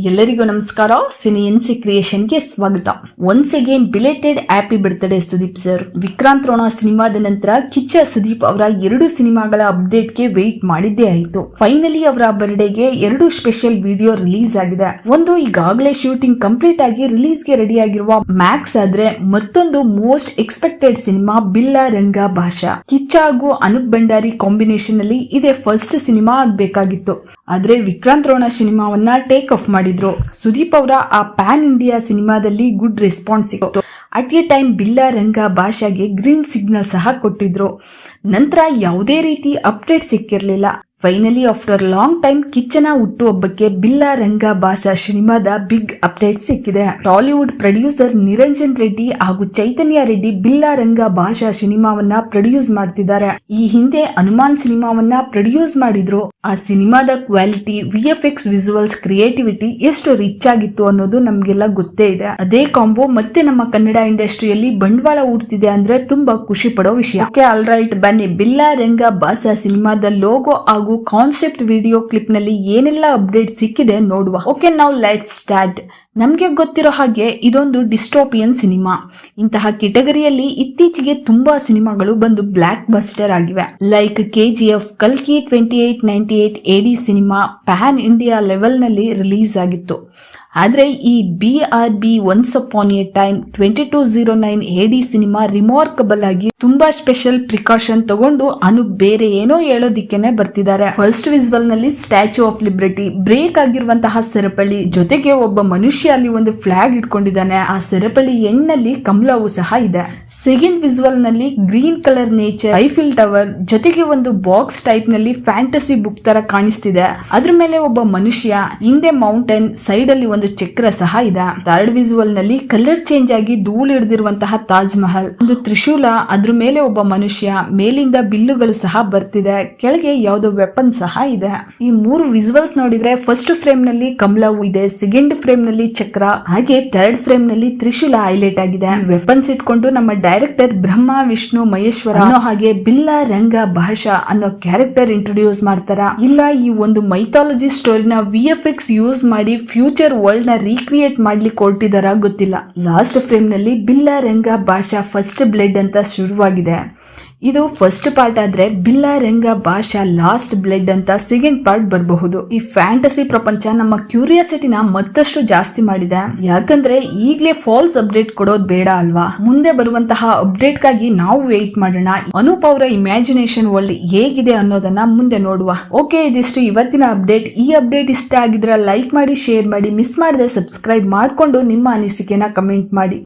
ಎಲ್ಲರಿಗೂ ನಮಸ್ಕಾರ. Cine NC ಕ್ರಿಯೇಷನ್ಗೆ ಸ್ವಾಗತ. Once again belated happy birthday Sudeep sir. Vikrant Rona ಸಿನಿಮಾದ ನಂತರ ಕಿಚ್ಚ ಸುದೀಪ್ ಅವರ 2 ಸಿನಿಮಾಗಳ ಅಪ್ಡೇಟ್ಗೆ ವೇಟ್ ಮಾಡಿದ್ದೇ ಆಯಿತು. ಫೈನಲಿ ಅವರ ಬರ್ಡೇಗೆ 2 ಸ್ಪೆಷಲ್ ವಿಡಿಯೋ ರಿಲೀಸ್ ಆಗಿದೆ. ಒಂದು ಈಗಾಗಲೇ ಶೂಟಿಂಗ್ ಕಂಪ್ಲೀಟ್ ಆಗಿ ರಿಲೀಸ್ಗೆ ರೆಡಿ ಆಗಿರುವ ಮ್ಯಾಕ್ಸ್ ಆದ್ರೆ, ಮತ್ತೊಂದು most expected cinema Billa Ranga ಭಾಷಾ. ಕಿಚ್ಚ ಹಾಗೂ ಅನೂಪ್ ಭಂಡಾರಿ ಕಾಂಬಿನೇಷನ್ ಅಲ್ಲಿ ಇದೇ ಫಸ್ಟ್ ಸಿನಿಮಾ ಆಗ್ಬೇಕಾಗಿತ್ತು. ಆದ್ರೆ ವಿಕ್ರಾಂತ್ ರೋಣ ಸಿನಿಮಾವನ್ನ ಟೇಕ್ ಆಫ್ ಮಾಡಿದ್ರು. ಸುದೀಪ್ ಅವರ ಆ ಪ್ಯಾನ್ ಇಂಡಿಯಾ ಸಿನಿಮಾದಲ್ಲಿ ಗುಡ್ ರೆಸ್ಪಾನ್ಸ್ ಸಿಕ್ತು. At a time Billa Ranga ಭಾಷಾಗೆ ಗ್ರೀನ್ ಸಿಗ್ನಲ್ ಸಹ ಕೊಟ್ಟಿದ್ರು. ನಂತರ ಯಾವುದೇ ರೀತಿ ಅಪ್ಡೇಟ್ ಸಿಕ್ಕಿರ್ಲಿಲ್ಲ. ಫೈನಲಿ ಆಫ್ಟರ್ ಲಾಂಗ್ ಟೈಮ್ ಕಿಚ್ಚನ ಹುಟ್ಟುಹಬ್ಬಕ್ಕೆ ಬಿಲ್ಲಾ ರಂಗ ಭಾಷಾ ಸಿನಿಮಾದ ಬಿಗ್ ಅಪ್ಡೇಟ್ ಸಿಕ್ಕಿದೆ. ಟಾಲಿವುಡ್ ಪ್ರೊಡ್ಯೂಸರ್ ನಿರಂಜನ್ ರೆಡ್ಡಿ ಹಾಗೂ ಚೈತನ್ಯ ರೆಡ್ಡಿ ಬಿಲ್ಲಾ ರಂಗ ಭಾಷಾ ಸಿನಿಮಾವನ್ನ ಪ್ರೊಡ್ಯೂಸ್ ಮಾಡ್ತಿದ್ದಾರೆ. ಈ ಹಿಂದೆ ಹನುಮಾನ್ ಸಿನಿಮಾವನ್ನ ಪ್ರೊಡ್ಯೂಸ್ ಮಾಡಿದ್ರು. ಆ ಸಿನಿಮಾದ ಕ್ವಾಲಿಟಿ, VFX ವಿಜುವಲ್ಸ್, ಕ್ರಿಯೇಟಿವಿಟಿ ಎಷ್ಟು ರಿಚ್ ಆಗಿತ್ತು ಅನ್ನೋದು ನಮ್ಗೆಲ್ಲ ಗೊತ್ತೇ ಇದೆ. ಅದೇ ಕಾಂಬೋ ಮತ್ತೆ ನಮ್ಮ ಕನ್ನಡ ಇಂಡಸ್ಟ್ರಿಯಲ್ಲಿ ಬಂಡವಾಳ ಹೂಡ್ತಿದೆ ಅಂದ್ರೆ ತುಂಬಾ ಖುಷಿ ಪಡೋ ವಿಷಯ. ಆಲ್ ರೈಟ್, ಬನ್ನಿ ಬಿಲ್ಲಾ ರಂಗ ಭಾಷಾ ಸಿನಿಮಾದ ಲೋಗೋ ಹಾಗೂ ಕಾನ್ಸೆಪ್ಟ್ ವಿಡಿಯೋ ಕ್ಲಿಪ್ ನಲ್ಲಿ ಏನೆಲ್ಲ ಅಪ್ಡೇಟ್ ಸಿಕ್ಕಿದೆ ನೋಡುವ. Okay, now let's start. ನಮ್ಗೆ ಗೊತ್ತಿರೋ ಹಾಗೆ ಇದೊಂದು ಡಿಸ್ಟೋಪಿಯನ್ ಸಿನಿಮಾ. ಇಂತಹ ಕೆಟಗರಿಯಲ್ಲಿ ಇತ್ತೀಚೆಗೆ ತುಂಬಾ ಸಿನಿಮಾಗಳು ಬಂದು ಬ್ಲಾಕ್ ಬಸ್ಟರ್ ಆಗಿವೆ. ಲೈಕ್ KGF, ಕಲ್ಕಿ 2898 AD cinema PAN India level ನಲ್ಲಿ ರಿಲೀಸ್ ಆಗಿತ್ತು. ಆದ್ರೆ ಈ BRB once upon A time 2209 AD cinema remarkable ಆಗಿ ತುಂಬಾ ಸ್ಪೆಷಲ್ ಪ್ರಿಕಾಷನ್ ತಗೊಂಡು ಅನೂಪ್ ಬೇರೆ ಏನೋ ಹೇಳೋದಿಕ್ಕೇನೆ ಬರ್ತಿದ್ದಾರೆ. ಫಸ್ಟ್ ವಿಜುವಲ್ ನಲ್ಲಿ ಸ್ಟ್ಯಾಚ್ಯೂ ಆಫ್ ಲಿಬರ್ಟಿ, ಬ್ರೇಕ್ ಆಗಿರುವಂತಹ ಸರಪಳಿ, ಜೊತೆಗೆ ಒಬ್ಬ ಮನುಷ್ಯ ಅಲ್ಲಿ ಒಂದು ಫ್ಲಾಗ್ ಇಟ್ಕೊಂಡಿದ್ದಾನೆ. ಆ ಸರಪಳಿ ಎಣ್ಣಲ್ಲಿ ಕಮಲವು ಸಹ ಇದೆ. ಸೆಕೆಂಡ್ ವಿಜುವಲ್ ನಲ್ಲಿ green colour nature, Eiffel tower, ಜೊತೆಗೆ ಒಂದು ಬಾಕ್ಸ್ ಟೈಪ್ ನಲ್ಲಿ ಫ್ಯಾಂಟಸಿ ಬುಕ್ ತರ ಕಾಣಿಸ್ತಿದೆ. ಅದ್ರ ಮೇಲೆ ಒಬ್ಬ ಮನುಷ್ಯ, ಹಿಂದೆ ಮೌಂಟೇನ್, ಸೈಡ್ ಅಲ್ಲಿ ಒಂದು ಚಕ್ರ ಸಹ ಇದೆ. ಥರ್ಡ್ ವಿಜುವಲ್ ನಲ್ಲಿ ಕಲರ್ ಚೇಂಜ್ ಆಗಿ ಧೂಳು ಹಿಡಿದಿರುವಂತಹ ತಾಜ್ ಮಹಲ್, ಒಂದು ತ್ರಿಶೂಲ, ಅದ್ರ ಮೇಲೆ ಒಬ್ಬ ಮನುಷ್ಯ, ಮೇಲಿಂದ ಬಿಲ್ಲುಗಳು ಸಹ ಬರ್ತಿದೆ, ಕೆಳಗೆ ಯಾವುದೋ ವೆಪನ್ ಸಹ ಇದೆ. ಈ 3 ವಿಜುವಲ್ಸ್ ನೋಡಿದ್ರೆ ಫಸ್ಟ್ ಫ್ರೇಮ್ ನಲ್ಲಿ ಕಮಲವು ಇದೆ, ಸೆಕೆಂಡ್ ಫ್ರೇಮ್ ನಲ್ಲಿ ಚಕ್ರ, ಹಾಗೆ ಥರ್ಡ್ ಫ್ರೇಮ್ ನಲ್ಲಿ ತ್ರಿಶೂಲ ಹೈಲೈಟ್ ಆಗಿದೆ. ವೆಪನ್ಸ್ ಇಟ್ಕೊಂಡು ನಮ್ಮ ಡೈರೆಕ್ಟರ್ ಬ್ರಹ್ಮ ವಿಷ್ಣು ಮಹೇಶ್ವರ ಅನ್ನೋ ಹಾಗೆ ಬಿಲ್ಲಾ ರಂಗ ಭಾಷಾ ಅನ್ನೋ ಕ್ಯಾರೆಕ್ಟರ್ ಇಂಟ್ರೊಡ್ಯೂಸ್ ಮಾಡ್ತಾರ, ಇಲ್ಲ ಈ ಒಂದು ಮೈಥಾಲಜಿ ಸ್ಟೋರಿನ VFX ಯೂಸ್ ಮಾಡಿ ಫ್ಯೂಚರ್ ವರ್ಲ್ಡ್ ನ ರೀಕ್ರಿಯೇಟ್ ಮಾಡ್ಲಿಕ್ಕೆ ಹೊರಟಿದಾರ ಗೊತ್ತಿಲ್ಲ. ಲಾಸ್ಟ್ ಫ್ರೇಮ್ ನಲ್ಲಿ ಬಿಲ್ಲಾ ರಂಗ ಭಾಷಾ ಫಸ್ಟ್ ಬ್ಲಡ್ ಅಂತ ಶುರುವಾಗಿದೆ. ಇದು ಫಸ್ಟ್ ಪಾರ್ಟ್ ಆದ್ರೆ ಬಿಲ್ಲಾ ರಂಗ ಭಾಷಾ ಲಾಸ್ಟ್ ಬ್ಲಡ್ ಅಂತ ಸೆಕೆಂಡ್ ಪಾರ್ಟ್ ಬರಬಹುದು. ಈ ಫ್ಯಾಂಟಸಿ ಪ್ರಪಂಚ ನಮ್ಮ ಕ್ಯೂರಿಯಾಸಿಟಿನ ಮತ್ತಷ್ಟು ಜಾಸ್ತಿ ಮಾಡಿದೆ. ಯಾಕಂದ್ರೆ ಈಗಲೇ ಫಾಲ್ಸ್ ಅಪ್ಡೇಟ್ ಕೊಡೋದು ಬೇಡ ಅಲ್ವಾ. ಮುಂದೆ ಬರುವಂತಹ ಅಪ್ಡೇಟ್ ಗಾಗಿ ನಾವು ವೇಟ್ ಮಾಡೋಣ. ಅನೂಪ್ ಅವರ ಇಮ್ಯಾಜಿನೇಷನ್ ವರ್ಲ್ಡ್ ಹೇಗಿದೆ ಅನ್ನೋದನ್ನ ಮುಂದೆ ನೋಡುವ. ಓಕೆ, ಇದಿಷ್ಟು ಇವತ್ತಿನ ಅಪ್ಡೇಟ್. ಈ ಅಪ್ಡೇಟ್ ಇಷ್ಟ ಆಗಿದ್ರೆ ಲೈಕ್ ಮಾಡಿ, ಶೇರ್ ಮಾಡಿ, ಮಿಸ್ ಮಾಡದೆ ಸಬ್ಸ್ಕ್ರೈಬ್ ಮಾಡಿಕೊಂಡು ನಿಮ್ಮ ಅನಿಸಿಕೆನ ಕಮೆಂಟ್ ಮಾಡಿ.